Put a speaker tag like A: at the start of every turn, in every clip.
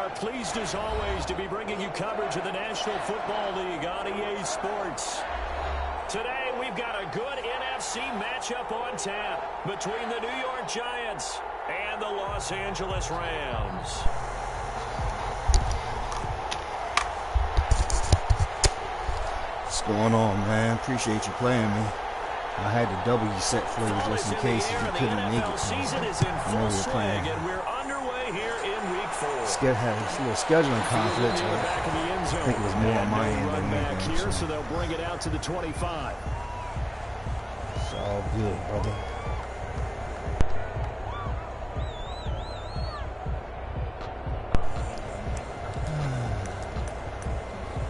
A: are pleased as always to be bringing you coverage of the National Football League on EA Sports. Today we've got a good NFC matchup on tap between the New York Giants and the Los Angeles Rams.
B: What's going on, man? Appreciate you playing me. I had the W set for you just in case if you couldn't make it. I know you're playing.
A: And we're underway here in week 4.
B: Had a little scheduling conflicts, but I think it was more on my end than anything.
A: So they'll bring it out to the 25.
B: It's all good, brother.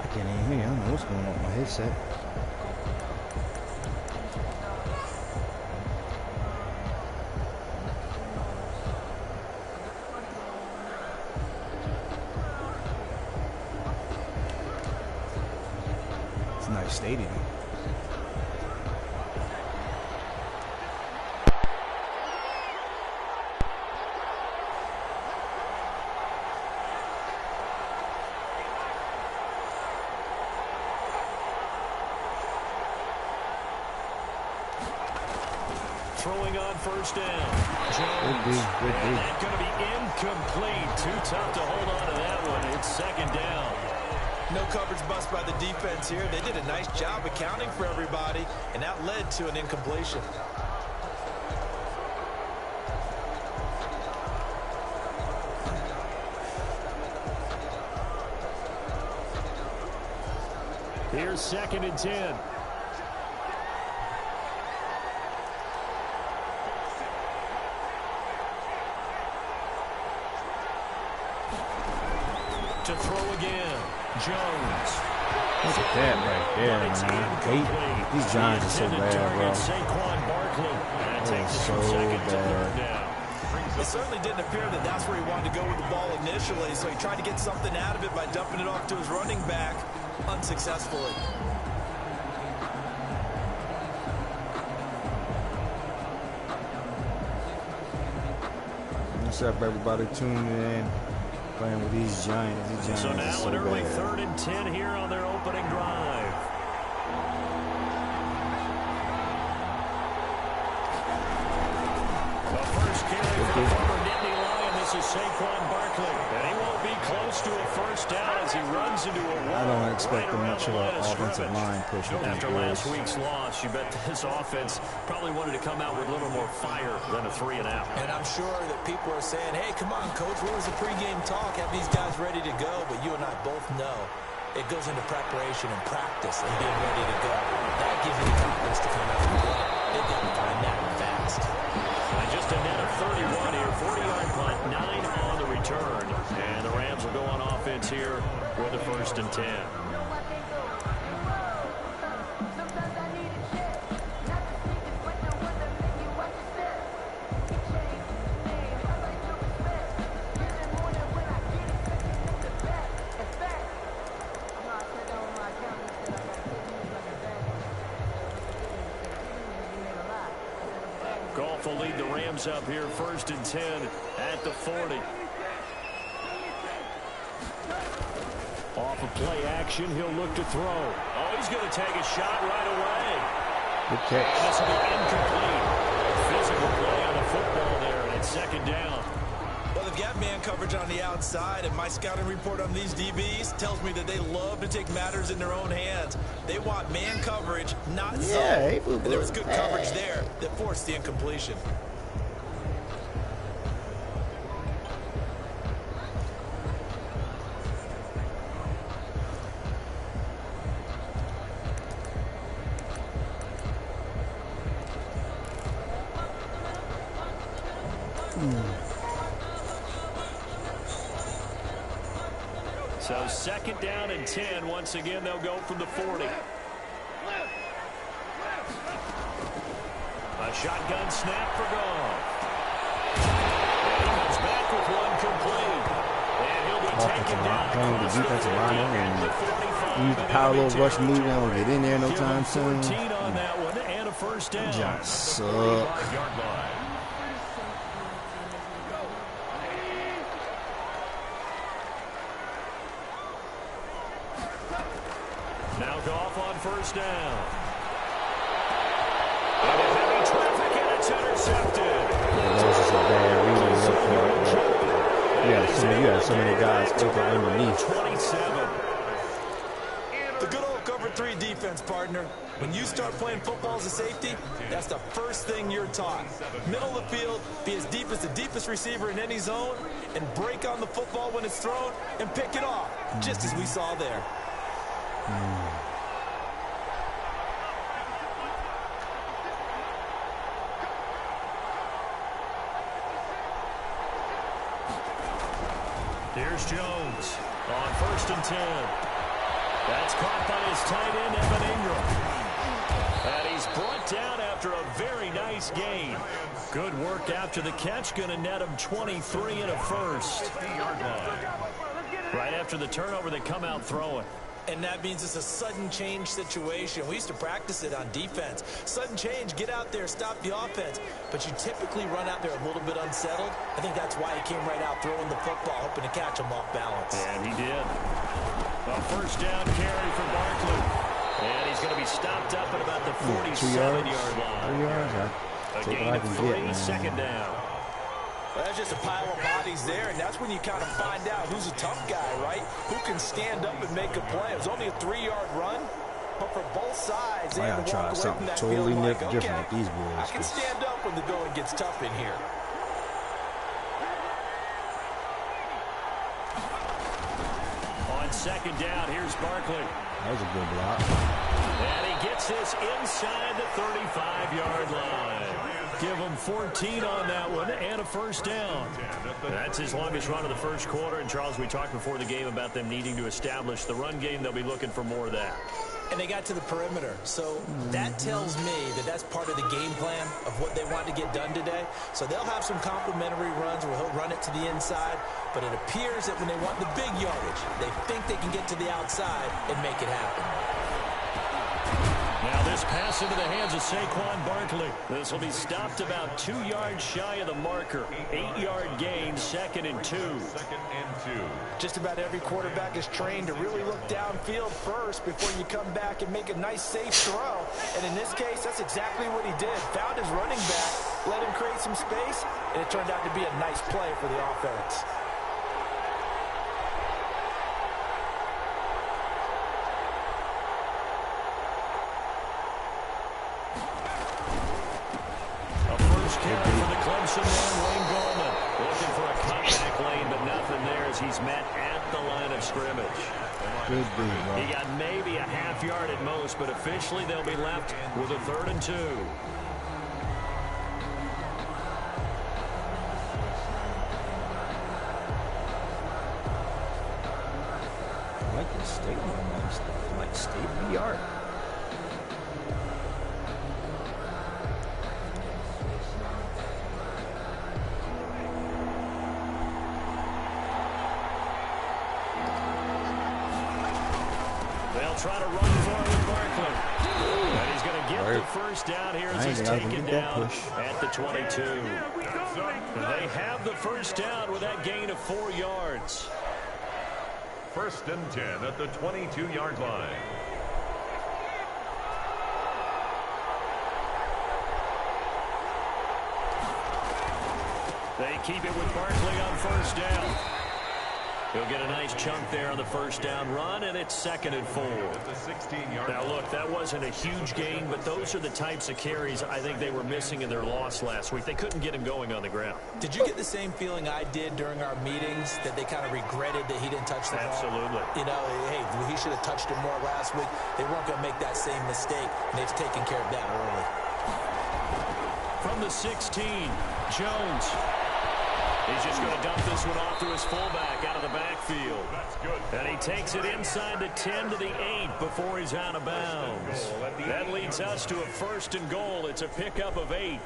B: I can't even hear you. I don't know what's going on with my headset. Stadium.
A: Throwing on first down. Jones.
B: Good D.
A: And going to be incomplete. Too tough to hold on to that one. It's second down.
C: No coverage bust by the defense here. They did a nice job accounting for everybody, and that led to an incompletion.
A: Here's 2nd and 10. To throw again. Jones.
B: Look at that right there, man. These Giants are so bad, bro. They are so bad.
C: It certainly didn't appear that that's where he wanted to go with the ball initially, so he tried to get something out of it by dumping it off to his running back unsuccessfully.
B: What's up, everybody tuning in? Playing with these Giants. These Giants
A: so now
B: are so
A: an early
B: bad.
A: 3rd and 10 here on their opening drive. The first carry for the former Nittany Lion. This is Saquon Barkley. And he won't be close to a first down as he runs into a wall.
B: I don't expect much of an offensive line push with these
A: After
B: boys.
A: last week's loss, you bet this offense probably wanted to come out with a little more fire than a 3 and out.
C: And I'm sure that people are saying, hey, come on, Coach, where was the pregame talk? Have these guys ready to go? But you and I both know it goes into preparation and practice and being ready to go. That gives you the confidence to come out and play. They've got to find that fast.
A: And just a net of 31 here, 40-yard punt, 9 on the return. And the Rams will go on offense here with a 1st and 10. Goff will lead the Rams up here, 1st and 10 at the 40. Off of play action, he'll look to throw. Oh, he's going to take a shot right away.
B: Good catch.
A: And this will be incomplete. Physical play on the football there, and it's 2nd down.
C: Well, they've got man coverage on the outside, and my scouting report on these DBs tells me that they love to take matters in their own hands. They want man coverage, not zone. And there was good coverage there that forced the incompletion.
A: So 2nd down and 10. Once again, they'll go from the 40. A shotgun snap for Goff. And he comes back with one complete. And he'll be taken down.
B: Playing with the defensive line and use the power little rush move down. Get in there no time soon.
A: 14 on that one and a 1st down.
B: Giants suck.
A: Now Goff on first down. And in heavy traffic, and it's intercepted.
B: Yeah, that was just a bad read on your part. You had so many guys open underneath.
A: 27.
C: The good old cover 3 defense, partner. When you start playing football as a safety, that's the first thing you're taught. Middle of the field, be as deep as the deepest receiver in any zone, and break on the football when it's thrown and pick it off, just as we saw there.
A: Here's Jones on first and 10. That's caught by his tight end, Evan Ingram. And he's brought down after a very nice gain. Good work after the catch. Going to net him 23 and a first. Right after the turnover, they come out throwing.
C: And that means it's a sudden change situation. We used to practice it on defense. Sudden change, get out there, stop the offense. But you typically run out there a little bit unsettled. I think that's why he came right out throwing the football, hoping to catch him off balance.
A: And he did. A first down carry for Barkley. And he's going to be stopped up at about the 47-yard line.
B: 3 yards?
A: A
B: Take
A: gain
B: what I
A: of
B: can
A: 3,
B: get, man.
A: second down.
C: Well, that's just a pile of bodies there, and that's when you kind of find out who's a tough guy, right? Who can stand up and make a play. It was only a 3-yard run, but for both sides,
B: I gotta try something totally different with these boys.
C: I can stand up when the going gets tough in here.
A: On second down, here's Barkley.
B: That was a good block.
A: And he gets this inside the 35-yard line. Give him 14 on that one and a first down. That's his longest run of the first quarter. And, Charles, we talked before the game about them needing to establish the run game. They'll be looking for more of that.
C: And they got to the perimeter. So that tells me that that's part of the game plan of what they want to get done today. So they'll have some complimentary runs where he'll run it to the inside. But it appears that when they want the big yardage, they think they can get to the outside and make it happen.
A: Now this pass into the hands of Saquon Barkley. This will be stopped about 2 yards shy of the marker. 8-yard gain, second and 2.
C: Just about every quarterback is trained to really look downfield first before you come back and make a nice, safe throw. And in this case, that's exactly what he did. Found his running back, let him create some space, and it turned out to be a nice play for the offense.
A: He's met at the line of scrimmage.
B: Good dude,
A: He got maybe a half yard at most, but officially they'll be left with a 3rd and 2.
B: I like this statement. I like state of the art.
A: Try to run forward Barkley. And he's going to get the first down here as he's taken down at the 22. They have the first down with that gain of 4 yards.
D: 1st and 10 at the 22-yard line.
A: They keep it with Barkley on first down. He'll get a nice chunk there on the first down run, and it's 2nd and 4. Now, look, that wasn't a huge gain, but those are the types of carries I think they were missing in their loss last week. They couldn't get him going on the ground.
C: Did you get the same feeling I did during our meetings, that they kind of regretted that he didn't touch the ball?
A: Absolutely.
C: You know, hey, he should have touched it more last week. They weren't going to make that same mistake, and they've taken care of that early.
A: From the 16, Jones. He's just going to dump this one off to his fullback out of the backfield. And he takes it inside the 10 to the 8 before he's out of bounds. That leads us to a 1st and goal. It's a pickup of 8.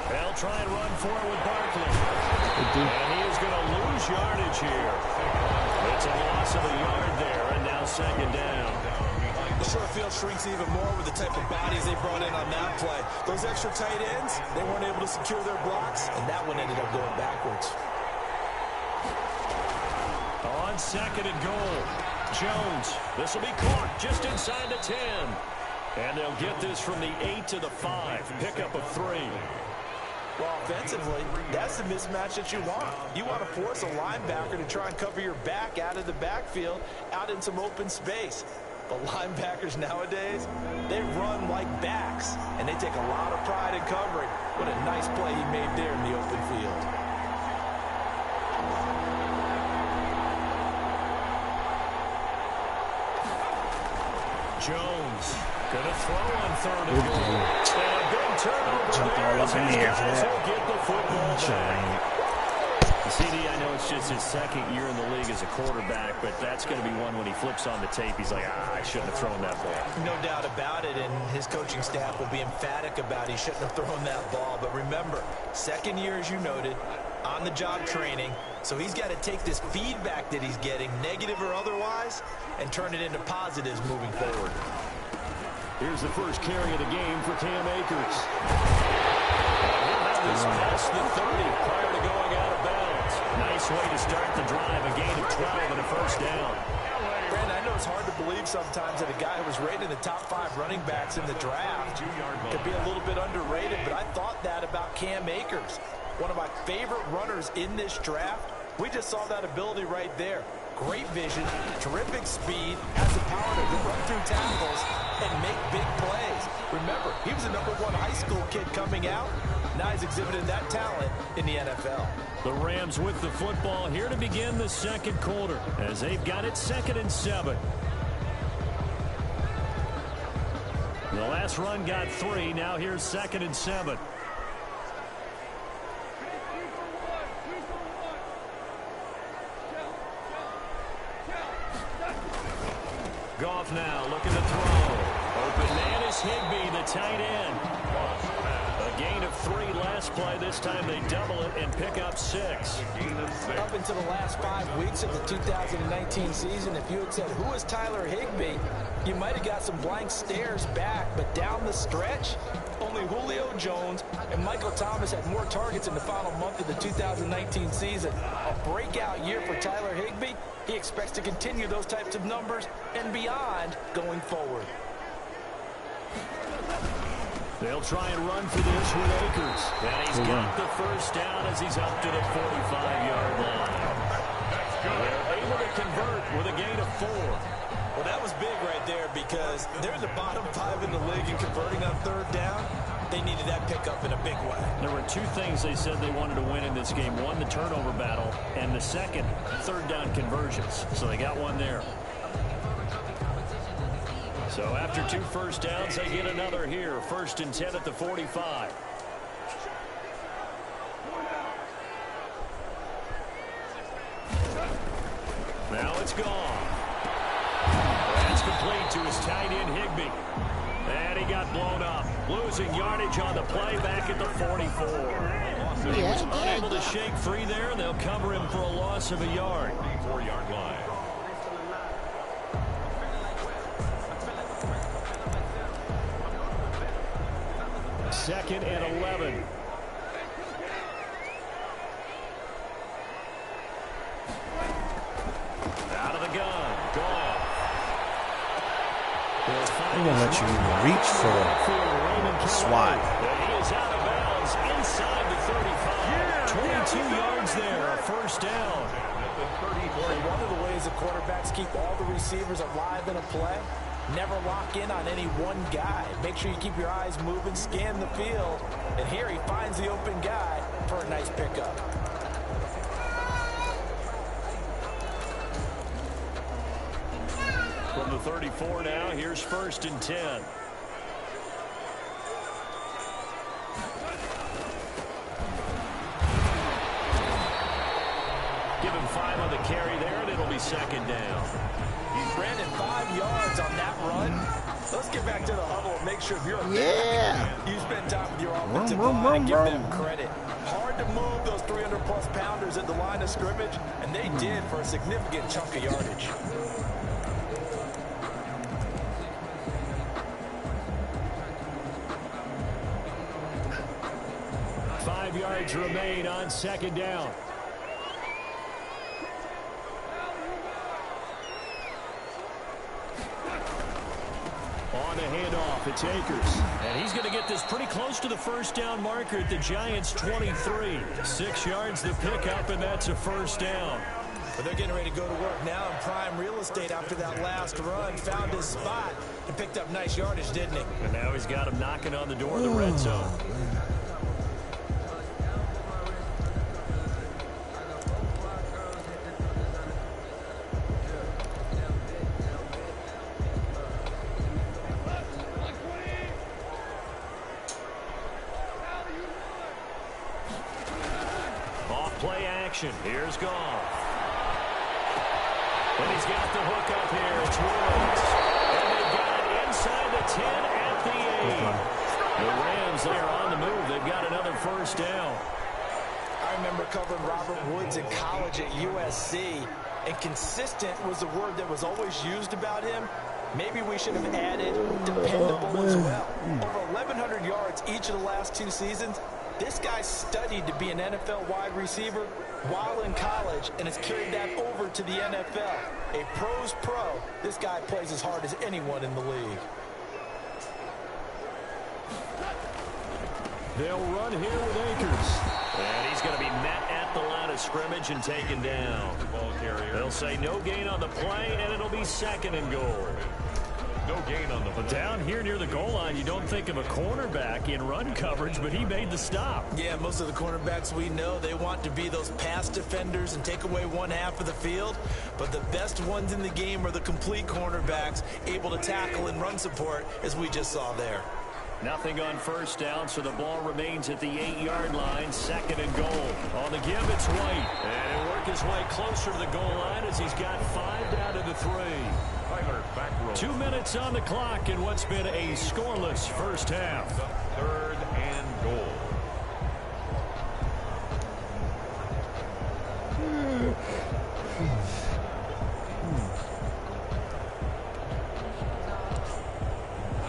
A: They'll try and run forward with Barkley. And he is going to lose yardage here. It's a loss of a yard there, and now 2nd down.
C: The short field shrinks even more with the type of bodies they brought in on that play. Those extra tight ends, they weren't able to secure their blocks, and that one ended up going backwards.
A: On second and goal, Jones. This will be caught just inside the 10. And they'll get this from the 8 to the 5. Pickup of 3.
C: Well, offensively, that's the mismatch that you want. You want to force a linebacker to try and cover your back out of the backfield, out in some open space. But linebackers nowadays, they run like backs, and they take a lot of pride in covering. What a nice play he made there in the open field.
A: Jones gonna throw on third and goal. And a big turnover.
B: Jumped all up in the air for that.
A: Get the football back. CD, I know it's just his second year in the league as a quarterback, but that's going to be one when he flips on the tape. He's like, I shouldn't have thrown that ball.
C: No doubt about it, and his coaching staff will be emphatic about he shouldn't have thrown that ball. But remember, second year, as you noted, on-the-job training, so he's got to take this feedback that he's getting, negative or otherwise, and turn it into positives moving forward.
A: Here's the first carry of the game for Cam Akers. This past the 30 prior to going out of bounds. Nice way to start the drive. A gain of 12 and a first down.
C: Brandon, I know it's hard to believe sometimes that a guy who was rated in the top 5 running backs in the draft could be a little bit underrated, but I thought that about Cam Akers. One of my favorite runners in this draft. We just saw that ability right there. Great vision, terrific speed, has the power to run through tackles and make big plays. Remember, he was a #1 high school kid coming out. Now he's exhibited that talent in the NFL.
A: The Rams with the football here to begin the second quarter as they've got it 2nd and 7. The last run got 3. Now here's 2nd and 7. Goff now looking to throw. Open man is Higbee, the tight end. A gain of 3 last play. This time they double it and pick up 6.
C: Up until the last 5 weeks of the 2019 season, if you had said, who is Tyler Higbee, you might have got some blank stares back. But down the stretch, only Julio Jones and Michael Thomas had more targets in the final month of the 2019 season. A breakout year for Tyler Higbee. He expects to continue those types of numbers and beyond going forward.
A: They'll try and run for this with Akers. And he's got the first down as he's up to the 45-yard line. They're able to convert with a gain of 4.
C: Well, that was big right there because they're the bottom 5 in the league in converting on 3rd down. They needed that pickup in a big way.
A: There were 2 things they said they wanted to win in this game. One, the turnover battle, and the second, 3rd down conversions. So they got one there. So after 2 first downs, they get another here. 1st and 10 at the 45. Now it's gone. That's complete to his tight end, Higbee. And he got blown up. Losing yardage on the play back at the 44. He was unable to shake free there. They'll cover him for a loss of a yard.
D: 4-yard line.
A: Second and 11. Out of the gun. Gone.
B: They're going to let you reach for a swat.
A: He is out of bounds inside the 35. 22 yards there. A first down.
C: One of the ways the quarterbacks keep all the receivers alive in a play, never lock in on any one guy. Make sure you keep your eyes moving, scan the field. And here he finds the open guy for a nice pickup.
A: From the 34 now, here's 1st and 10. Give him 5 on the carry there, and it'll be 2nd down.
C: Brandon, 5 yards on that run. Let's get back to the huddle and make sure if you're you spend time with your offensive line and give them credit. Hard to move those 300-plus pounders at the line of scrimmage, and they did for a significant chunk of yardage.
A: yards remain on second down. On the handoff, it's Akers. And he's going to get this pretty close to the first down marker at the Giants' 23. 6 yards the pickup, and that's a first down.
C: But they're getting ready to go to work now in prime real estate after that last run. Found his spot and picked up nice yardage, didn't he?
A: And now he's got him knocking on the door of the red zone. Off-play action. Here's Goff. And he's got the hook up here. It's Woods. And they've got it inside the 10 at the 8. The Rams there on the move. They've got another first down.
C: I remember covering Robert Woods in college at USC, and consistent was the word that was always used about him. Maybe we should have added dependable as well. Over 1,100 yards each of the last 2 seasons. This guy studied to be an NFL wide receiver while in college and has carried that over to the NFL. A pro's pro. This guy plays as hard as anyone in the league.
A: They'll run here with Akers. And he's going to be met at the line of scrimmage and taken down. They'll say no gain on the play, and it'll be second and goal.
D: No gain on the play.
A: Down here near the goal line, you don't think of a cornerback in run coverage, but he made the stop.
C: Yeah, most of the cornerbacks we know, they want to be those pass defenders and take away one half of the field. But the best ones in the game are the complete cornerbacks, able to tackle and run support, as we just saw there.
A: Nothing on first down, so the ball remains at the 8-yard line, second and goal. On the give, it's White. And he'll work his way closer to the goal line as he's got 5 down to the 3. 2 minutes on the clock in what's been a scoreless first half.
D: Third and goal.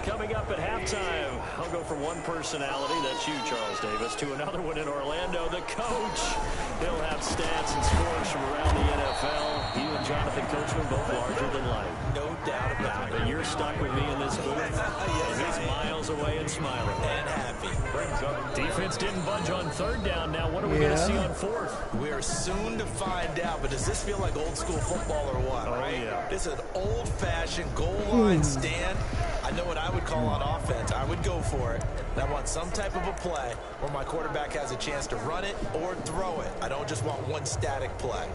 A: Coming up at halftime, I'll go from one personality, that's you, Charles Davis, to another one in Orlando, the coach. He'll have stats and scores from around the NFL. You and Jonathan Coachman both larger than life.
C: No doubt about it.
A: But you're stuck with me in this booth. Yes, he's miles away and smiling.
C: And happy.
A: Defense didn't budge on third down. Now what are we going to see on fourth?
C: We're soon to find out, but does this feel like old school football or what, right?
A: Yeah.
C: This is an old-fashioned goal line stand. I know what I would call on offense. I would go for it. And I want some type of a play where my quarterback has a chance to run it or throw it. I don't just want one static play.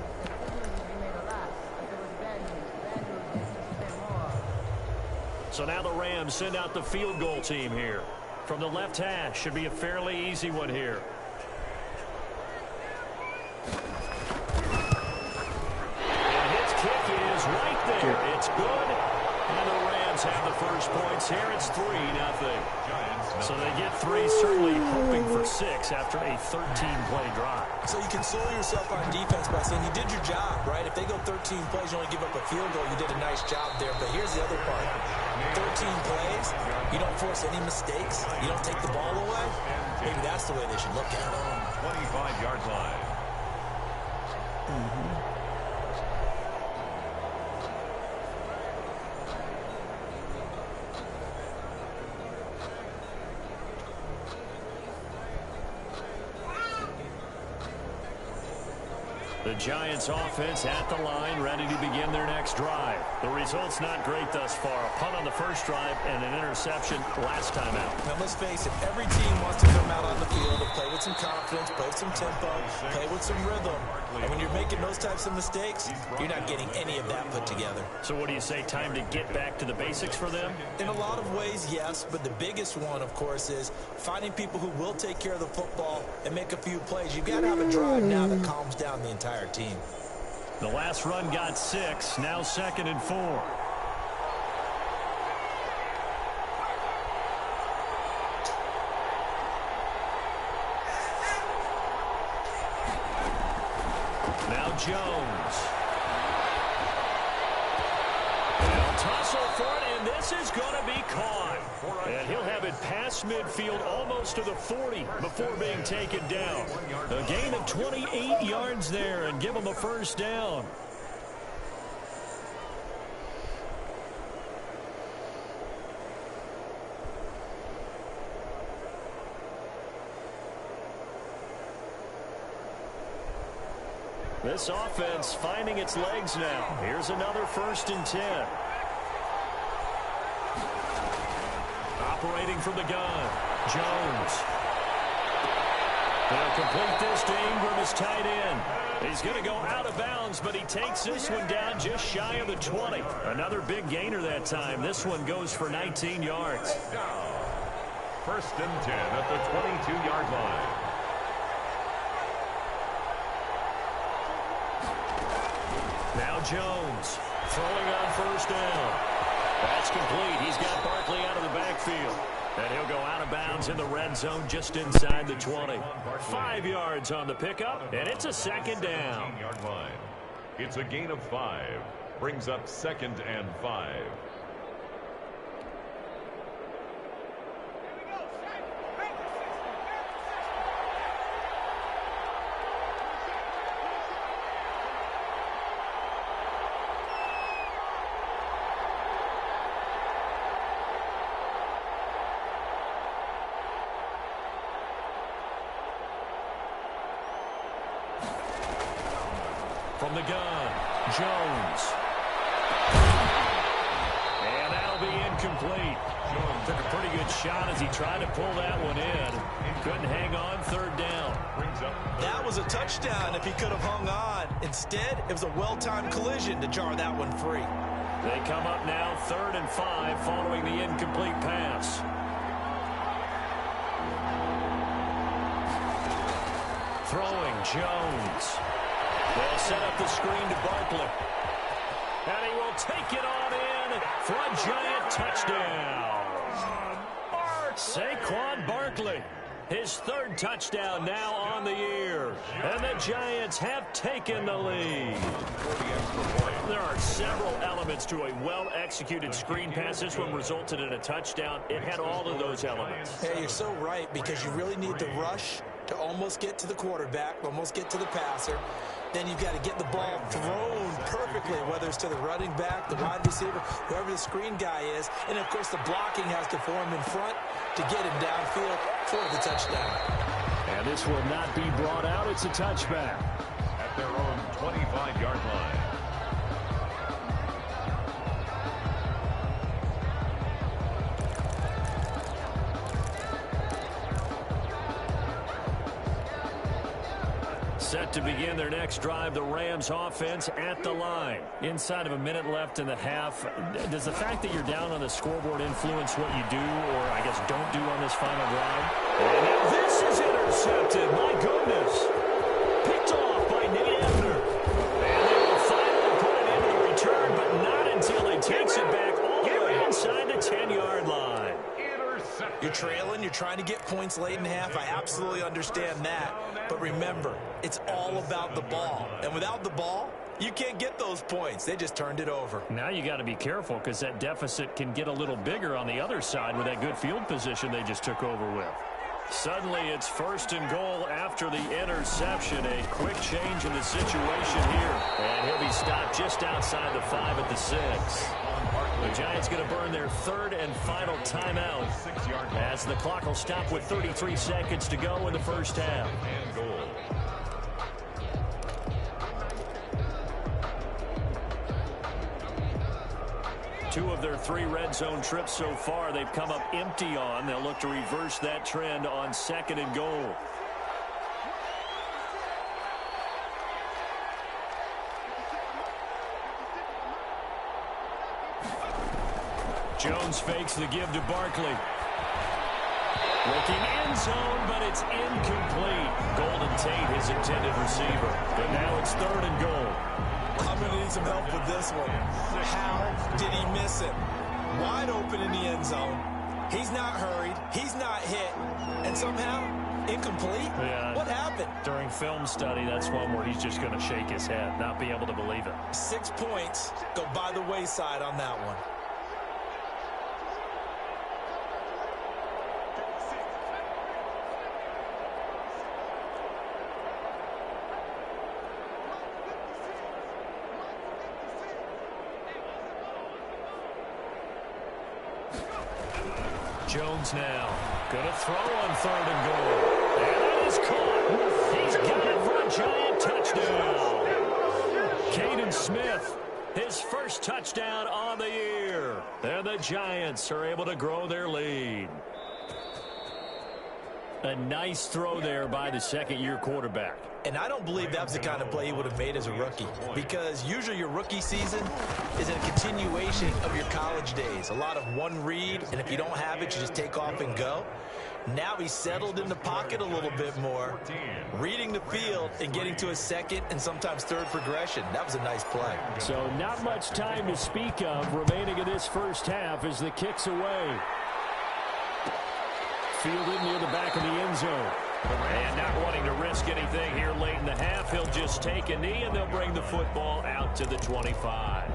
A: So now the Rams send out the field goal team here. From the left hash, should be a fairly easy one here. And his kick is right there. It's good. And the Rams have the first points here. It's 3-0. So they get 3, certainly hoping for 6 after a 13-play drive.
C: So you console yourself on defense by saying you did your job, right? If they go 13 plays, you only give up a field goal, you did a nice job there. But here's the other part. 13 plays, you don't force any mistakes, you don't take the ball away. Maybe that's the way they should look at it.
D: 25-yard line.
A: The Giants offense at the line, ready to begin their next drive. The result's not great thus far. A punt on the first drive and an interception last time out.
C: Now, let's face it, every team wants to come out on the field and play with some confidence, play with some tempo, play with some rhythm. And when you're making those types of mistakes, you're not getting any of that put together.
A: So what do you say, time to get back to the basics for them?
C: In a lot of ways, yes, but the biggest one, of course, is finding people who will take care of the football and make a few plays. You've got to have a drive now that calms down the entire team.
A: The last run got 6, now 2nd and 4. Now Jones. They'll tussle for it And this is going to be caught. And he'll have it past midfield almost to the 40 before being taken down. A gain of 28 yards there and give him a first down. This offense finding its legs now. Here's another 1st and 10. Operating from the gun, Jones. They'll complete this to Ingram as tight end. He's going to go out of bounds, but he takes this one down just shy of the 20. Another big gainer that time. This one goes for 19 yards.
D: 1st and 10 at the 22-yard line.
A: Now Jones throwing on 1st down. That's complete. He's got Barkley out of the backfield. And he'll go out of bounds in the red zone just inside the 20. 5 yards on the pickup, and it's a 2nd down.
D: 15-yard line. It's a gain of 5. Brings up 2nd and 5.
A: From the gun, Jones. And that'll be incomplete. Jones took a pretty good shot as he tried to pull that one in. Couldn't hang on, 3rd down.
C: That was a touchdown if he could have hung on. Instead, it was a well-timed collision to jar that one free.
A: They come up now 3rd and 5 following the incomplete pass. Throwing, Jones. They'll set up the screen to Barkley. And he will take it on in for a giant touchdown. Saquon Barkley, his 3rd touchdown now on the year. And the Giants have taken the lead. There are several elements to a well-executed screen pass. This one resulted in a touchdown. It had all of those elements.
C: Hey, you're so right, because you really need the rush to almost get to the quarterback, almost get to the passer. Then you've got to get the ball thrown perfectly, whether it's to the running back, the wide receiver, whoever the screen guy is. And, of course, the blocking has to form in front to get him downfield for the touchdown.
A: And this will not be brought out. It's a touchback.
D: At their own 25-yard line.
A: Set to begin their next drive, the Rams offense at the line. Inside of a minute left in the half, does the fact that you're down on the scoreboard influence what you do, or I guess don't do on this final drive? And now this is intercepted. My goodness. Picked off by Nate Ebner. And they will finally put it into the return, but not until he takes it back all the way inside the 10-yard line.
C: You're trailing, you're trying to get points late in half. I absolutely understand that. But remember, it's all about the ball. And without the ball, you can't get those points. They just turned it over.
A: Now you got to be careful, because that deficit can get a little bigger on the other side with that good field position they just took over with. Suddenly it's 1st and goal after the interception. A quick change in the situation here. And he'll be stopped just outside the 5 at the 6. The Giants going to burn their 3rd and final timeout as the clock will stop with 33 seconds to go in the first half. Two of their 3 red zone trips so far they've come up empty on. They'll look to reverse that trend on 2nd and goal. Jones fakes the give to Barkley. Looking end zone, but it's incomplete. Golden Tate, his intended receiver. But now it's 3rd and goal.
C: I'm going to need some help with this one. How did he miss it? Wide open in the end zone. He's not hurried. He's not hit. And somehow, incomplete?
A: Yeah.
C: What happened?
A: During film study, that's one where he's just going to shake his head, not be able to believe it.
C: 6 points go by the wayside on that one.
A: Jones now. Going to throw on 3rd and goal. And that is caught. He's got it for a Giant touchdown. Caden Smith, his first touchdown on the year. And the Giants are able to grow their lead. A nice throw there by the second-year quarterback.
C: And I don't believe that was the kind of play he would have made as a rookie, because usually your rookie season is a continuation of your college days. A lot of one read, and if you don't have it, you just take off and go. Now he's settled in the pocket a little bit more, reading the field and getting to a second and sometimes third progression. That was a nice play.
A: So not much time to speak of remaining in this first half as the kick's away. Fielded near the back of the end zone. And not wanting to risk anything here late in the half, he'll just take a knee and they'll bring the football out to the 25.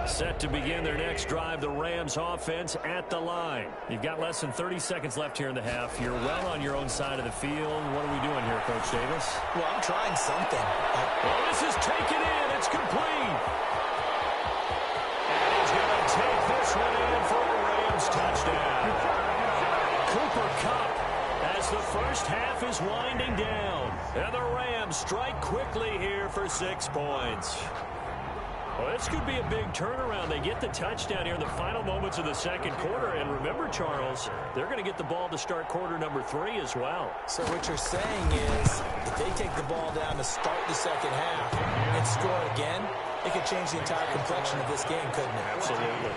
A: Set to begin their next drive, the Rams offense at the line. You've got less than 30 seconds left here in the half. You're well on your own side of the field. What are we doing here, Coach Davis?
C: Well, I'm trying something.
A: Oh, this is taken in. It's complete. And he's going to take this one in for a Rams touchdown. Cooper Kupp as the first half is winding down. And the Rams strike quickly here for 6 points. Well, this could be a big turnaround. They get the touchdown here in the final moments of the second quarter. And remember, Charles, they're going to get the ball to start quarter number 3 as well.
C: So what you're saying is if they take the ball down to start the second half and score again, it could change the entire complexion of this game, couldn't it?
A: Absolutely.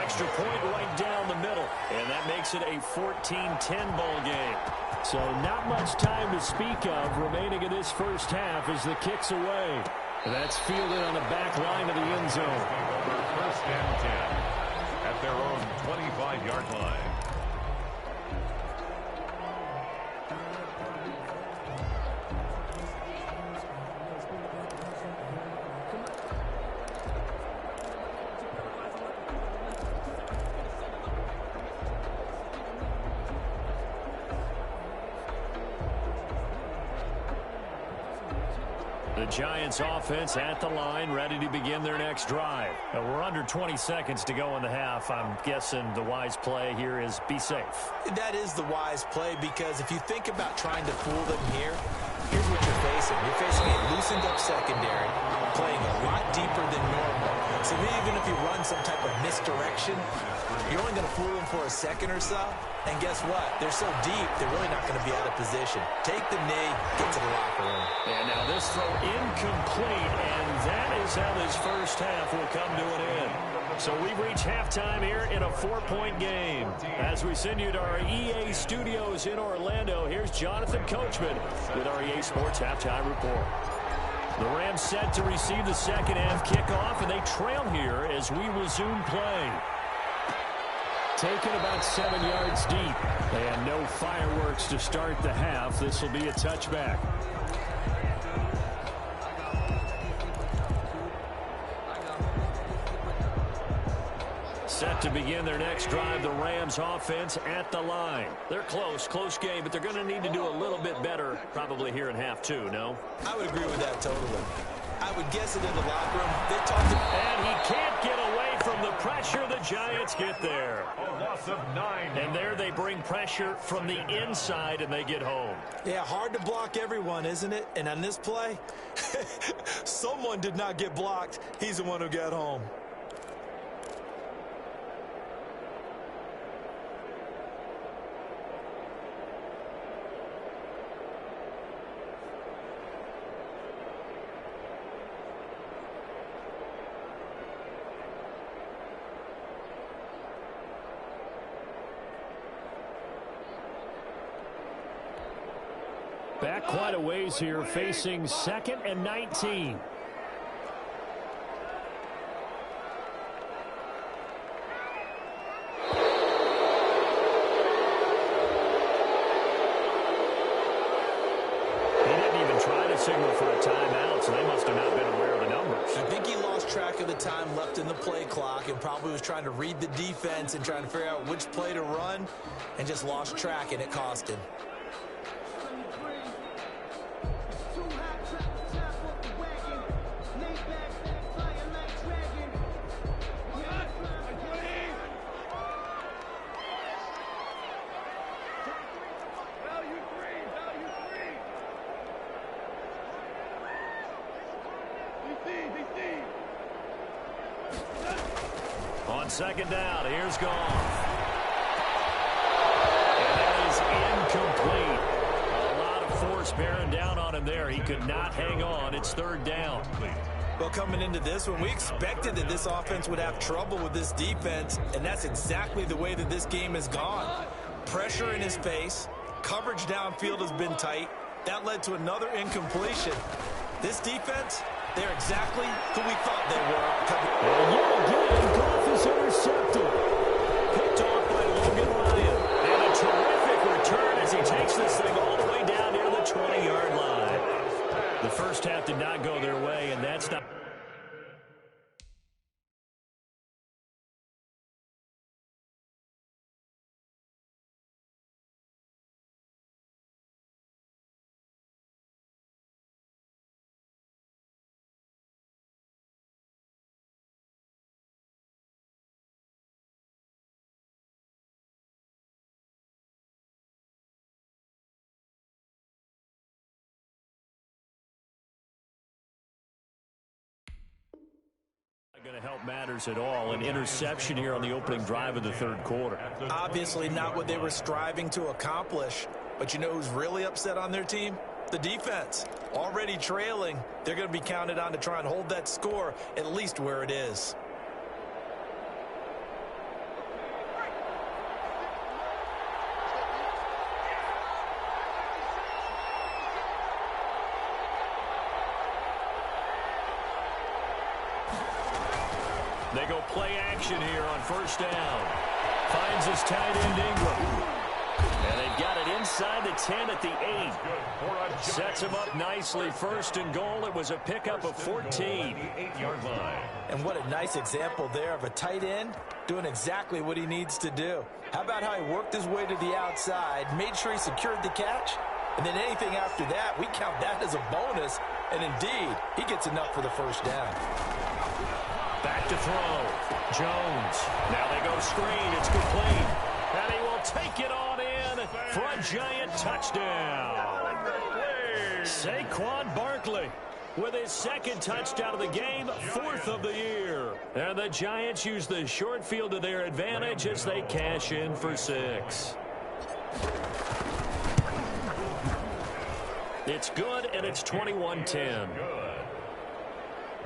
A: Extra point right down the middle. And that makes it a 14-10 ball game. So not much time to speak of remaining in this first half as the kick's away. That's fielded on the back line of the end zone.
D: First and 10 at their own 25-yard line.
A: The Giants offense at the line, ready to begin their next drive. We're under 20 seconds to go in the half. I'm guessing the wise play here is be safe.
C: That is the wise play, because if you think about trying to fool them here, here's what you're facing. You're facing a loosened up secondary, playing a lot deeper than normal. So even if you run some type of misdirection, you're only going to fool them for a second or so. And guess what? They're so deep, they're really not going to be out of position. Take the knee, get to the locker room.
A: And now this throw incomplete, and that is how this first half will come to an end. So we've reached halftime here in a 4-point game. As we send you to our EA studios in Orlando, here's Jonathan Coachman with our EA Sports Halftime Report. The Rams set to receive the second half kickoff, and they trail here as we resume play. Taken about 7 yards deep, and no fireworks to start the half. This will be a touchback. Set to begin their next drive, the Rams offense at the line. They're close game, but they're going to need to do a little bit better probably here in half 2, no?
C: I would agree with that totally. I would guess it in the locker room. They talked to...
A: And he can't get away from the pressure. The Giants get there.
D: A loss of 9.
A: And there they bring pressure from the inside, and they get home.
C: Yeah, hard to block everyone, isn't it? And on this play, someone did not get blocked. He's the one who got home.
A: Back quite a ways here, facing 2nd and 19. He didn't even try to signal for a timeout, so they must have not been aware of the numbers.
C: I think he lost track of the time left in the play clock and probably was trying to read the defense and trying to figure out which play to run, and just lost track, and it cost him.
A: second down. Here's Goff. And that is incomplete. A lot of force bearing down on him there. He could not hang on. It's third down.
C: Well, coming into this one, we expected that this offense would have trouble with this defense, and that's exactly the way that this game has gone. Pressure in his face. Coverage downfield has been tight. That led to another incompletion. This defense, they're exactly who we thought they were.
A: And yet again, Goff is intercepted. Picked off by Logan Ryan. And a terrific return as he takes this thing all the way down near the 20-yard line. The first half did not go their way, and that's not... going to help matters at all. An interception here on the opening drive of the third quarter.
C: Obviously not what they were striving to accomplish. But you know who's really upset on their team? The defense. Already trailing. They're going to be counted on to try and hold that score at least where it is.
A: They go play action here on first down. Finds his tight end Ingram. And they've got it inside the 10 at the 8. Sets him up nicely. First and goal. It was a pickup of 14.
D: 8-yard line.
C: And what a nice example there of a tight end doing exactly what he needs to do. How about how he worked his way to the outside, made sure he secured the catch, and then anything after that, we count that as a bonus. And indeed, he gets enough for the first down.
A: Back to throw. Jones. Now they go screen. It's complete. And he will take it on in for a giant touchdown. Saquon Barkley with his second touchdown of the game, 4th of the year. And the Giants use the short field to their advantage as they cash in for 6. It's good, and it's 21-10.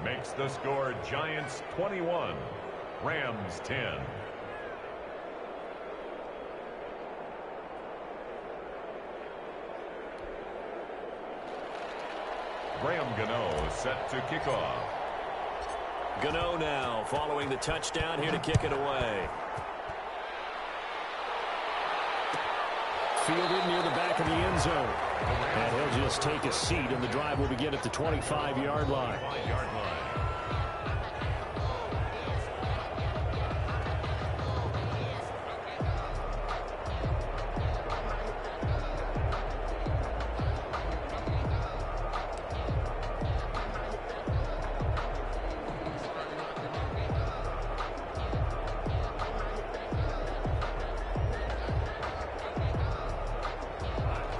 D: Makes the score Giants 21, Rams 10. Graham Gano set to kick off.
A: Gano now following the touchdown here to kick it away. Fielded near the back of the end zone. And he'll just take a seat, and the drive will begin at the 25-yard line.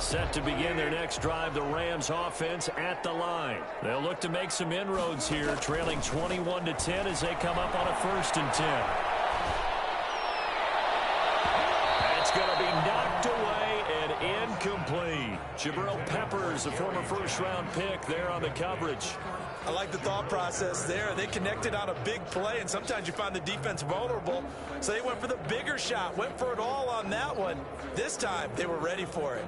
A: Set to begin their next drive, the Rams offense at the line. They'll look to make some inroads here, trailing 21-10 as they come up on a 1st and 10. That's going to be knocked away and incomplete. Jabril Peppers, a former first-round pick, there on the coverage.
C: I like the thought process there. They connected on a big play, and sometimes you find the defense vulnerable. So they went for the bigger shot, went for it all on that one. This time, they were ready for it.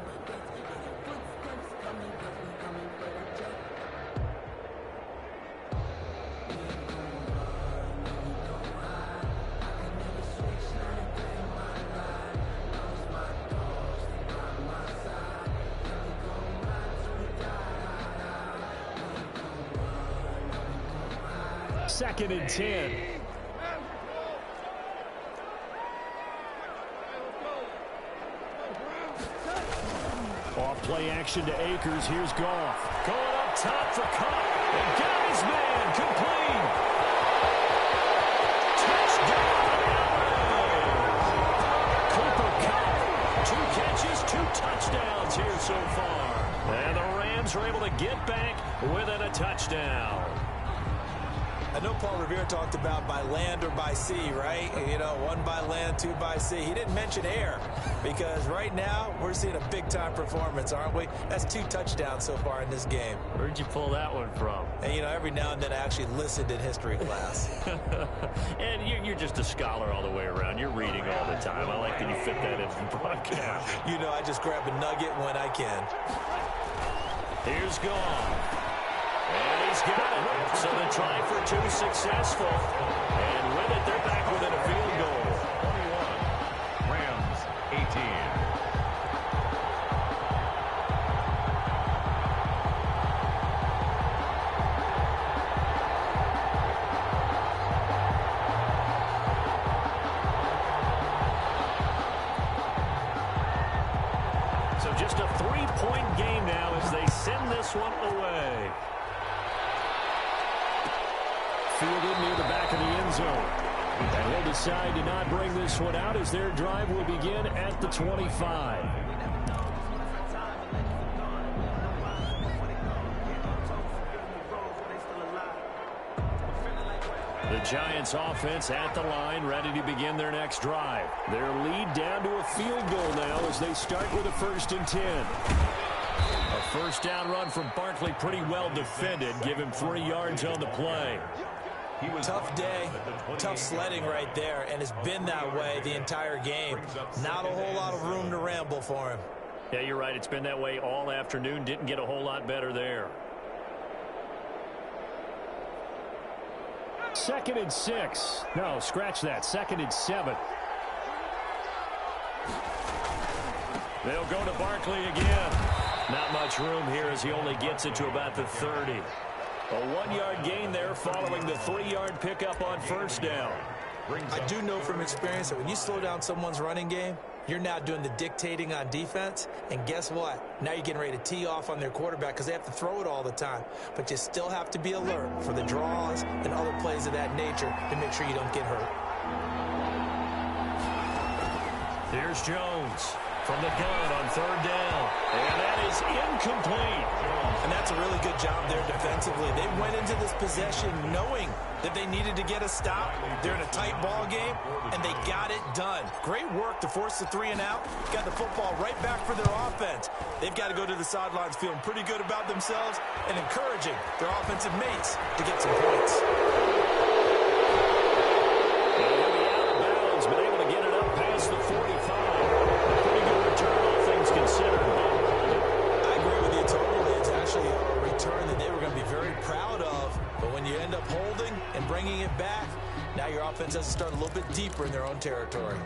A: Second and 10. Off play action to Akers. Here's Goff. Going up top for Cup. And got his man. Complete. Touchdown, LA. Cooper Cup. 2 catches, 2 touchdowns here so far. And the Rams are able to get back within a touchdown.
C: I know Paul Revere talked about by land or by sea, right? You know, 1 by land, 2 by sea. He didn't mention air because right now we're seeing a big-time performance, aren't we? That's 2 touchdowns so far in this game.
A: Where'd you pull that one from?
C: And, you know, every now and then I actually listened in history class.
A: And you're just a scholar all the way around. You're reading all the time. I like that you fit that into the broadcast.
C: You know, I just grab a nugget when I can.
A: Here's Gone. And he's got it. So the try for 2 successful. And with it, they're back within a field goal.
D: 21. Rams 18.
A: So just a 3-point game now as they send this one away. Fielded near the back of the end zone. And they'll decide to not bring this one out as their drive will begin at the 25. The Giants offense at the line, ready to begin their next drive. Their lead down to a field goal now as they start with a 1st and 10. A first down run from Barkley, pretty well defended. Give him 3 yards on the play.
C: Tough day, tough sledding right there, and it's been that way the entire game. Not a whole lot of room to ramble for him.
A: Yeah, you're right. It's been that way all afternoon. Didn't get a whole lot better there. 2nd and 6. No, scratch that. 2nd and 7. They'll go to Barkley again. Not much room here as he only gets it to about the 30. A 1-yard gain there following the 3-yard pickup on first down.
C: I do know from experience that when you slow down someone's running game, you're now doing the dictating on defense. And guess what? Now you're getting ready to tee off on their quarterback because they have to throw it all the time. But you still have to be alert for the draws and other plays of that nature to make sure you don't get hurt.
A: Here's Jones from the gun on 3rd down. And that is incomplete.
C: And that's a really good job there defensively. They went into this possession knowing that they needed to get a stop. They're in a tight ball game, and they got it done. Great work to force the 3 and out. Got the football right back for their offense. They've got to go to the sidelines feeling pretty good about themselves and encouraging their offensive mates to get some points.
A: He'll be out of bounds, but able to get it up past the 45. A pretty good return, all things considered.
C: I agree with you totally. It's actually a return that they were going to be very proud of. But when you end up holding and bringing it back, now your offense has to start a little bit deeper in their own territory.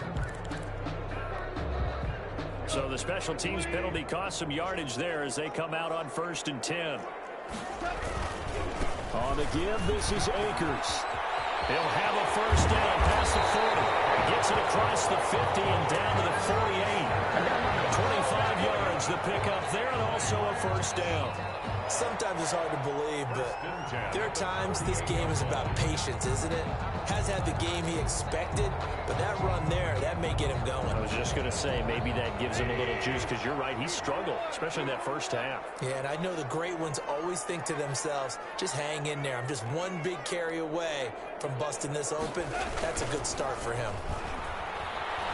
A: So the special teams penalty cost some yardage there as they come out on 1st and 10. On the give, this is Akers. He'll have a first down past the 40. He gets it across the 50 and down to the 48. 25 yards the pickup there, and also a first down.
C: Sometimes it's hard to believe, but there are times this game is about patience, isn't it? Has had the game he expected, but that run there, that may get him going.
A: I was just going to say, maybe that gives him a little juice, because you're right, he struggled, especially in that first half.
C: Yeah, and I know the great ones always think to themselves, just hang in there. I'm just one big carry away from busting this open. That's a good start for him.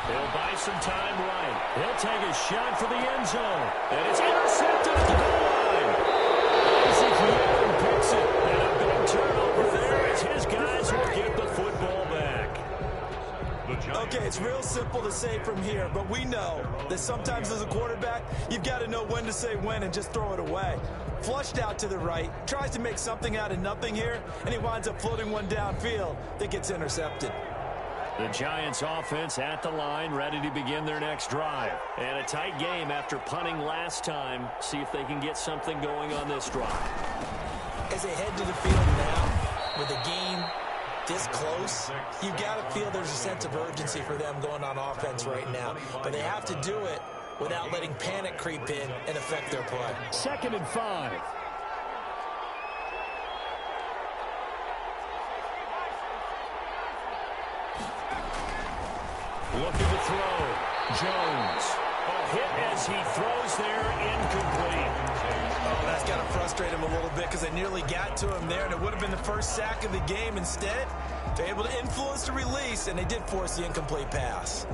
A: He'll buy some time right. He'll take a shot for the end zone. And it's intercepted at the goal line. Ezekiel picks it. And a big turnover there as his guys will get the football back.
C: Okay, it's real simple to say from here, but we know that sometimes as a quarterback, you've got to know when to say when and just throw it away. Flushed out to the right, tries to make something out of nothing here, and he winds up floating one downfield that gets intercepted.
A: The Giants offense at the line, ready to begin their next drive. And a tight game after punting last time. See if they can get something going on this drive.
C: As they head to the field now, with the game this close, you've got to feel there's a sense of urgency for them going on offense right now. But they have to do it without letting panic creep in and affect their play.
A: 2nd and 5. Looking to throw. Jones. hit as he throws there, incomplete.
C: Oh, that's got to frustrate him a little bit because they nearly got to him there, and it would have been the first sack of the game. Instead, they're able to influence the release, and they did force the incomplete pass.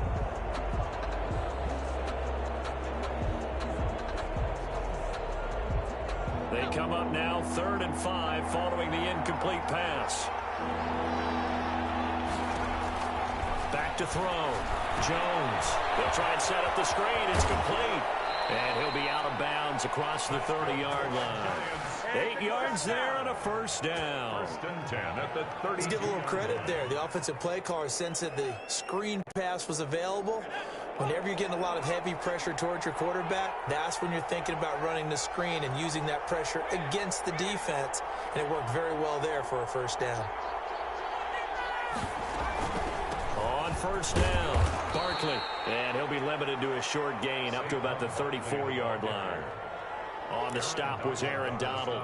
A: They come up now 3rd and 5 following the incomplete pass. Back to throw. Jones. They'll try and set up the screen. It's complete. And he'll be out of bounds across the 30-yard line. 8 yards there and a first down.
D: 1st and 10 at the 30.
C: Let's give a little credit there. The offensive play caller sensed that the screen pass was available. Whenever you're getting a lot of heavy pressure towards your quarterback, that's when you're thinking about running the screen and using that pressure against the defense. And it worked very well there for a first down.
A: On first down, Barkley. And he'll be limited to a short gain up to about the 34-yard line. On the stop was Aaron Donald.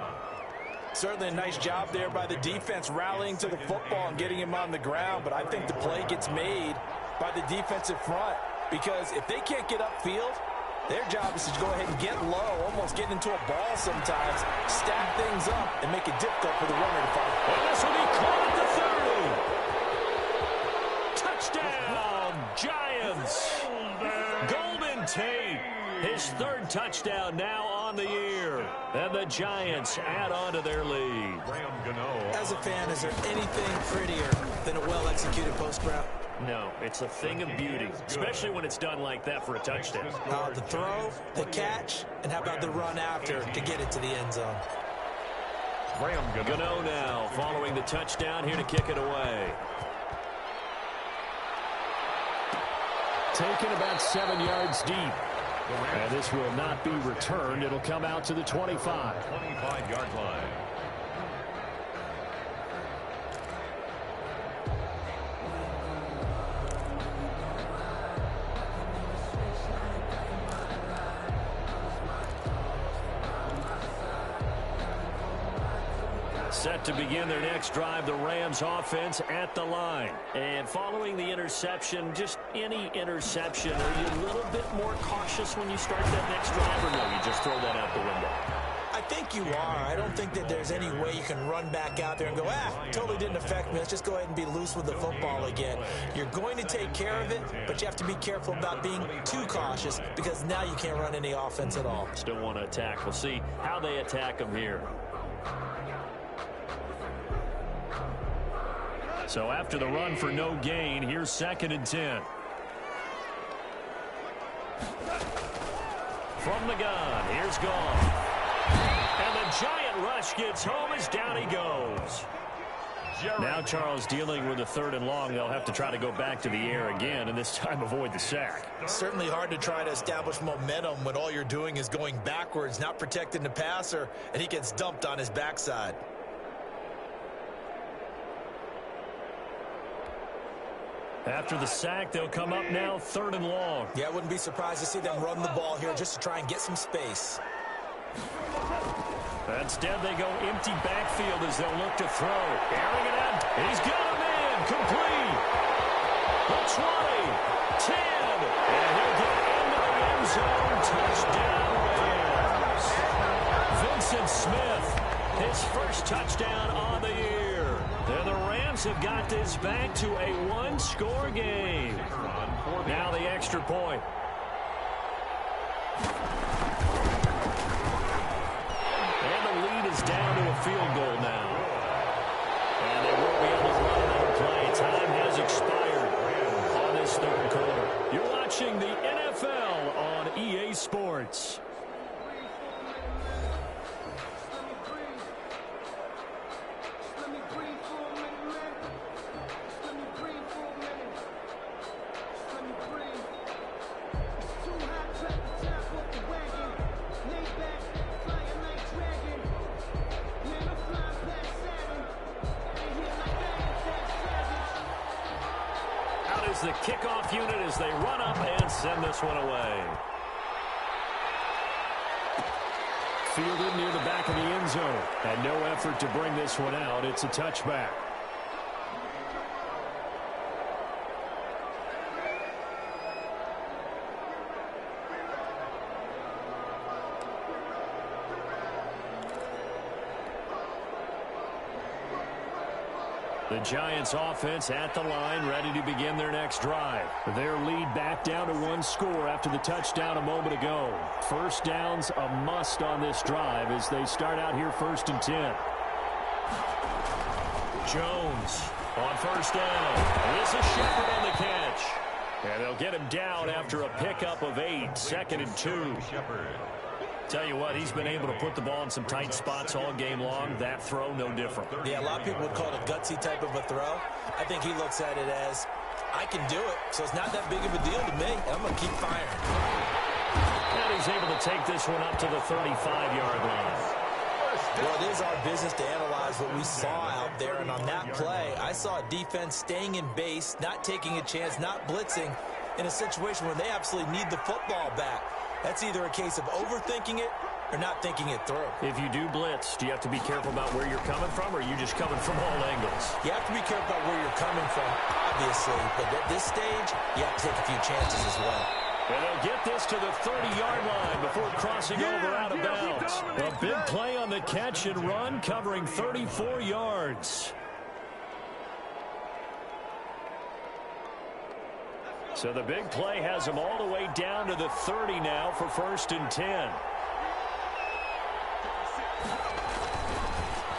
C: Certainly a nice job there by the defense rallying to the football and getting him on the ground. But I think the play gets made by the defensive front. Because if they can't get upfield, their job is to go ahead and get low, almost get into a ball sometimes, stack things up, and make it difficult for the runner to find.
A: And this will be caught at the 30. Touchdown, Giants. Golden Tate, his 3rd touchdown now on the year. And the Giants add on to their lead.
C: As a fan, is there anything prettier than a well-executed post route?
A: No, it's a thing of beauty, especially when it's done like that for a touchdown.
C: The throw, the catch, and how about the run after to get it to the end zone?
A: Gano now following the touchdown here to kick it away. Taken about 7 yards deep. And this will not be returned. It'll come out to the 25.
D: 25-yard line.
A: Set to begin their next drive, the Rams offense at the line. And following the interception, just any interception, are you a little bit more cautious when you start that next drive, or no, you just throw that out the window?
C: I think you are. I don't think that there's any way you can run back out there and go, totally didn't affect me. Let's just go ahead and be loose with the football again. You're going to take care of it, but you have to be careful about being too cautious because now you can't run any offense at all.
A: Still want to attack. We'll see how they attack them here. So after the run for no gain, here's 2nd and 10. From the gun, here's Goff. And the giant rush gets home as down he goes. Now Charles dealing with a 3rd and long. They'll have to try to go back to the air again, and this time avoid the sack.
C: Certainly hard to try to establish momentum when all you're doing is going backwards, not protecting the passer, and he gets dumped on his backside.
A: After the sack, they'll come up now 3rd and long.
C: Yeah, I wouldn't be surprised to see them run the ball here just to try and get some space.
A: Instead, they go empty backfield as they'll look to throw. Airing it out. He's got him in. Complete. The 20, 10, and he'll get into the end zone. Touchdown, Rams. Vincent Smith, his 1st touchdown on the year. And the Rams have got this back to a 1-score game. Now the extra point. And the lead is down to a field goal now. And they won't be able to run another play. Time has expired on this 3rd quarter. You're watching the NFL on EA Sports. The kickoff unit as they run up and send this one away. Fielded near the back of the end zone. And no effort to bring this one out. It's a touchback. The Giants offense at the line, ready to begin their next drive. Their lead back down to 1 score after the touchdown a moment ago. First down's a must on this drive as they start out here 1st and 10. Jones on first down. This is Shepard on the catch. And they'll get him down after a pickup of 8. 2nd and 2. Tell you what, he's been able to put the ball in some tight spots all game long. That throw, no different.
C: Yeah, a lot of people would call it a gutsy type of a throw. I think he looks at it as, I can do it, so it's not that big of a deal to me. I'm going to keep firing.
A: And he's able to take this one up to the 35-yard line.
C: Well, it is our business to analyze what we saw out there, and on that play, I saw a defense staying in base, not taking a chance, not blitzing, in a situation where they absolutely need the football back. That's either a case of overthinking it or not thinking it through.
A: If you do blitz, do you have to be careful about where you're coming from, or are you just coming from all angles?
C: You have to be careful about where you're coming from, obviously, but at this stage, you have to take a few chances as well.
A: And they'll get this to the 30-yard line before crossing over out of bounds. A big play on the catch and run, covering 34 yards. So the big play has them all the way down to the 30 now for 1st and 10.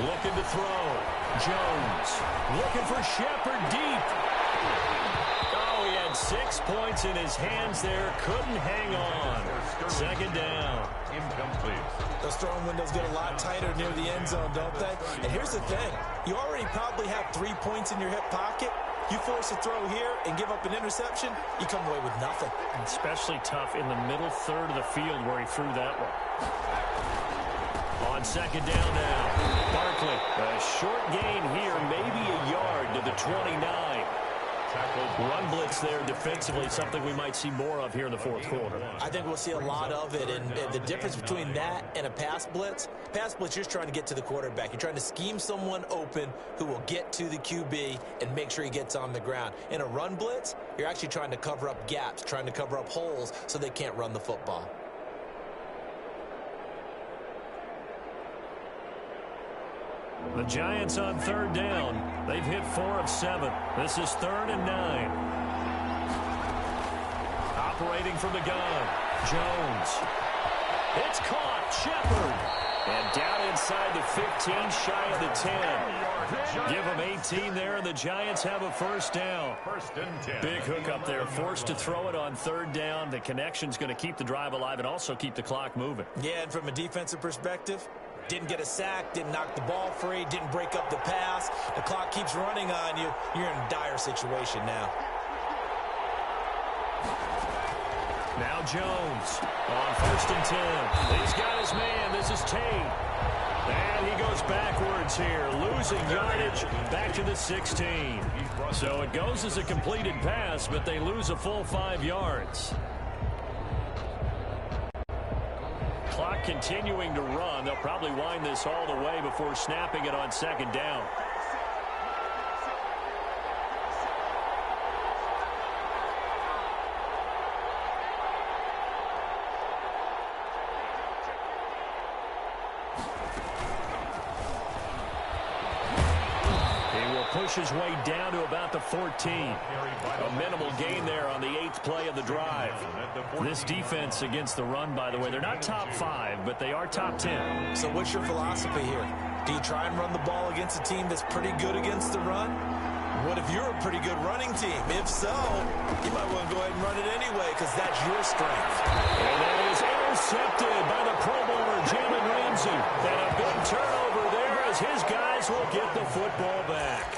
A: Looking to throw. Jones looking for Shepard deep. Oh, he had 6 points in his hands there. Couldn't hang on. 2nd down.
D: Incomplete.
C: Those throwing windows get a lot tighter near the end zone, don't they? And here's the thing. You already probably have 3 points in your hip pocket. You force a throw here and give up an interception, you come away with nothing.
A: Especially tough in the middle third of the field where he threw that one. On 2nd down now, Barkley, a short gain here, maybe a yard to the 29. Run blitz there defensively, something we might see more of here in the 4th quarter.
C: I think we'll see a lot of it, and the difference between that and a pass blitz, you're just trying to get to the quarterback. You're trying to scheme someone open who will get to the QB and make sure he gets on the ground. In a run blitz, you're actually trying to cover up gaps, trying to cover up holes so they can't run the football.
A: The Giants on 3rd down. They've hit 4 of 7. This is 3rd and 9. Operating from the gun. Jones. It's caught. Shepard. And down inside the 15, shy of the 10. Give them 18 there, and the Giants have a 1st down.
D: 1st and 10.
A: Big hookup there. Forced to throw it on 3rd down. The connection's going to keep the drive alive and also keep the clock moving.
C: Yeah, and from a defensive perspective, didn't get a sack, didn't knock the ball free, didn't break up the pass. The clock keeps running on you. You're in a dire situation now.
A: Now Jones on 1st and 10. He's got his man. This is Tate. And he goes backwards here, losing yardage back to the 16. So it goes as a completed pass, but they lose a full 5 yards. Clock continuing to run. They'll probably wind this all the way before snapping it on 2nd down. Push his way down to about the 14. A minimal gain there on the 8th play of the drive. This defense against the run, by the way, they're not top 5, but they are top 10.
C: So what's your philosophy here? Do you try and run the ball against a team that's pretty good against the run? What if you're a pretty good running team? If so, you might want to go ahead and run it anyway because that's your strength.
A: And that is intercepted by the Pro Bowler, Jalen Ramsey. And a big turnover there as his guys will get the football back.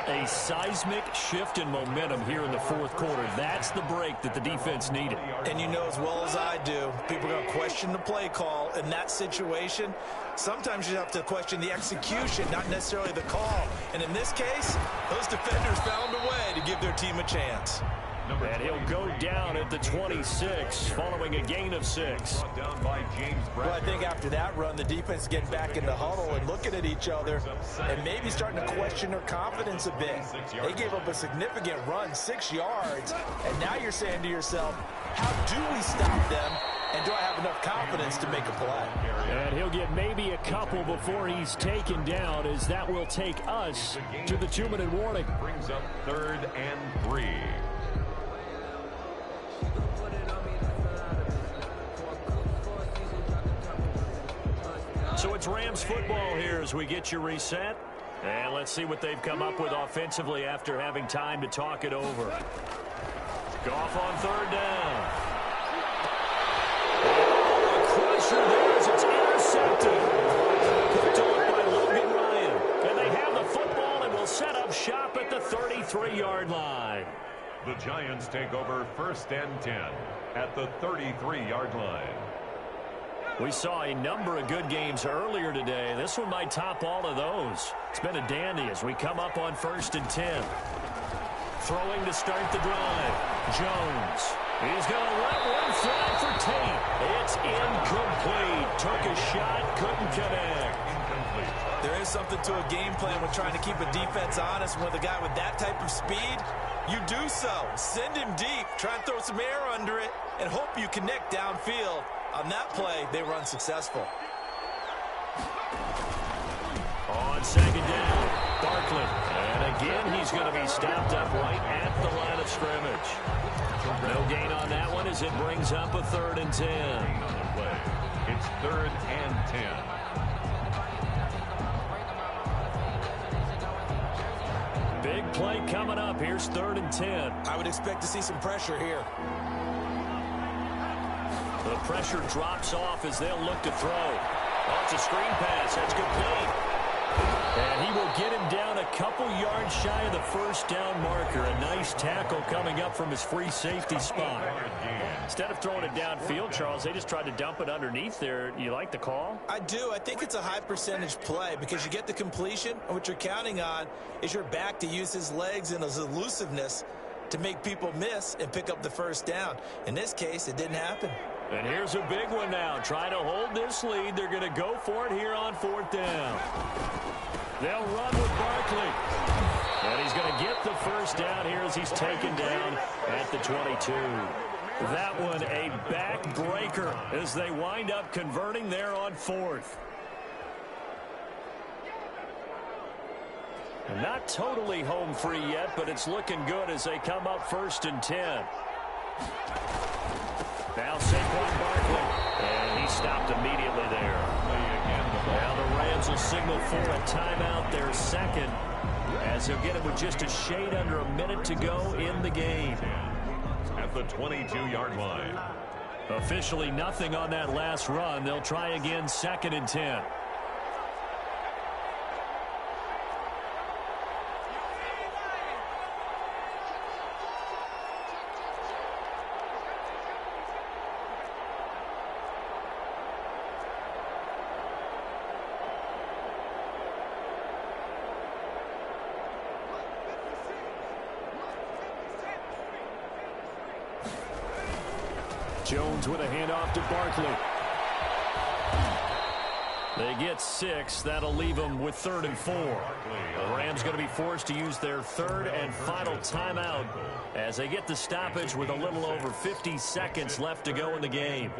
A: A seismic shift in momentum here in the 4th quarter. That's the break that the defense needed.
C: And you know as well as I do, people are going to question the play call in that situation. Sometimes you have to question the execution, not necessarily the call. And in this case, those defenders found a way to give their team a chance.
A: And he'll go down at the 26, following a gain of 6.
C: Well, I think after that run, the defense is getting back in the huddle and looking at each other and maybe starting to question their confidence a bit. They gave up a significant run, 6 yards, and now you're saying to yourself, how do we stop them And do I have enough confidence to make a play?
A: And he'll get maybe a couple before he's taken down, as that will take us to the 2-minute warning.
D: Brings up 3rd and 3.
A: So it's Rams football here as we get you reset. And let's see what they've come up with offensively after having time to talk it over. Goff on 3rd down. Oh, a crusher there as it's intercepted. Picked off by Logan Ryan. And they have the football and will set up shop at the 33-yard line.
D: The Giants take over 1st and 10 at the 33-yard line.
A: We saw a number of good games earlier today. This one might top all of those. It's been a dandy as we come up on 1st and 10. Throwing to start the drive. Jones. He's going to let one fly for Tate. It's incomplete. Took a shot, couldn't connect.
D: Incomplete.
C: There is something to a game plan when trying to keep a defense honest. With a guy with that type of speed, you do so. Send him deep. Try and throw some air under it and hope you connect downfield. On that play, they were unsuccessful.
A: On 2nd down, Barkley. And again, he's going to be stopped up right at the line of scrimmage. No gain on that one as it brings up a 3rd and 10.
D: It's 3rd and 10.
A: Big play coming up. Here's 3rd and 10.
C: I would expect to see some pressure here.
A: The pressure drops off as they'll look to throw. Oh, it's a screen pass. That's complete. And he will get him down a couple yards shy of the 1st down marker. A nice tackle coming up from his free safety spot. Instead of throwing it downfield, Charles, they just tried to dump it underneath there. You like the call?
C: I do. I think it's a high percentage play because you get the completion, and what you're counting on is your back to use his legs and his elusiveness to make people miss and pick up the 1st down. In this case, it didn't happen.
A: And here's a big one now. Trying to hold this lead. They're going to go for it here on 4th down. They'll run with Barkley. And he's going to get the 1st down here as he's taken down at the 22. That one a backbreaker as they wind up converting there on 4th. Not totally home free yet, but it's looking good as they come up 1st and 10. Now Saquon Barkley, and he stopped immediately there. Now the Rams will signal for a timeout, their 2nd, as they'll get it with just a shade under a minute to go in the game.
D: At the 22-yard line.
A: Officially nothing on that last run. They'll try again 2nd and 10. Jones with a handoff to Barkley. They get 6. That'll leave them with 3rd and 4. The Rams going to be forced to use their 3rd and final timeout as they get the stoppage with a little over 50 seconds left to go in the game.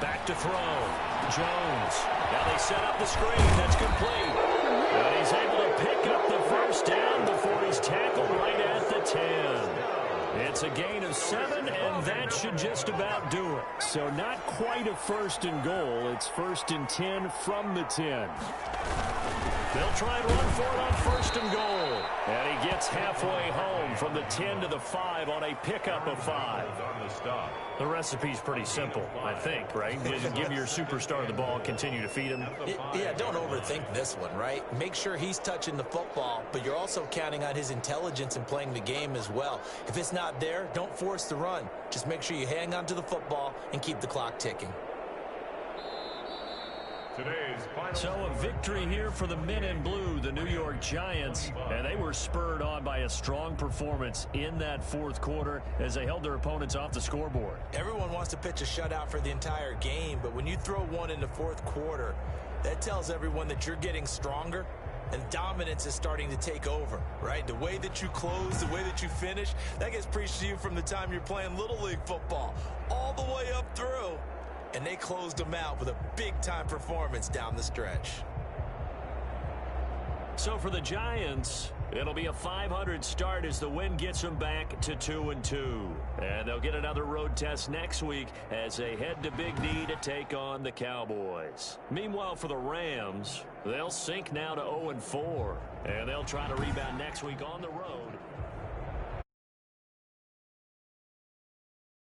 A: Back to throw. Jones. Now they set up the screen. That's complete. And he's able to pick up the 1st down before he's tackled right at the 10. It's a gain of 7, and that should just about do it. So not quite a 1st and goal. It's 1st and 10 from the 10. They'll try and run for it on 1st and goal. And he gets halfway home from the 10 to the 5 on a pickup of 5. The recipe's pretty simple, I think, right? Just give your superstar the ball, continue to feed him.
C: Yeah, don't overthink this one, right? Make sure he's touching the football, but you're also counting on his intelligence in playing the game as well. If it's not there, don't force the run. Just make sure you hang on to the football and keep the clock ticking.
A: So a victory here for the men in blue, the New York Giants, and they were spurred on by a strong performance in that 4th quarter as they held their opponents off the scoreboard.
C: Everyone wants to pitch a shutout for the entire game, but when you throw one in the 4th quarter, That tells everyone that you're getting stronger and dominance is starting to take over, right? The way that you close, the way that you finish, that gets preached to you from the time you're playing Little League football all the way up through. And they closed them out with a big-time performance down the stretch.
A: So for the Giants, it'll be a .500 start as the win gets them back to 2-2. And they'll get another road test next week as they head to Big D to take on the Cowboys. Meanwhile, for the Rams, they'll sink now to 0-4. And they'll try to rebound next week on the road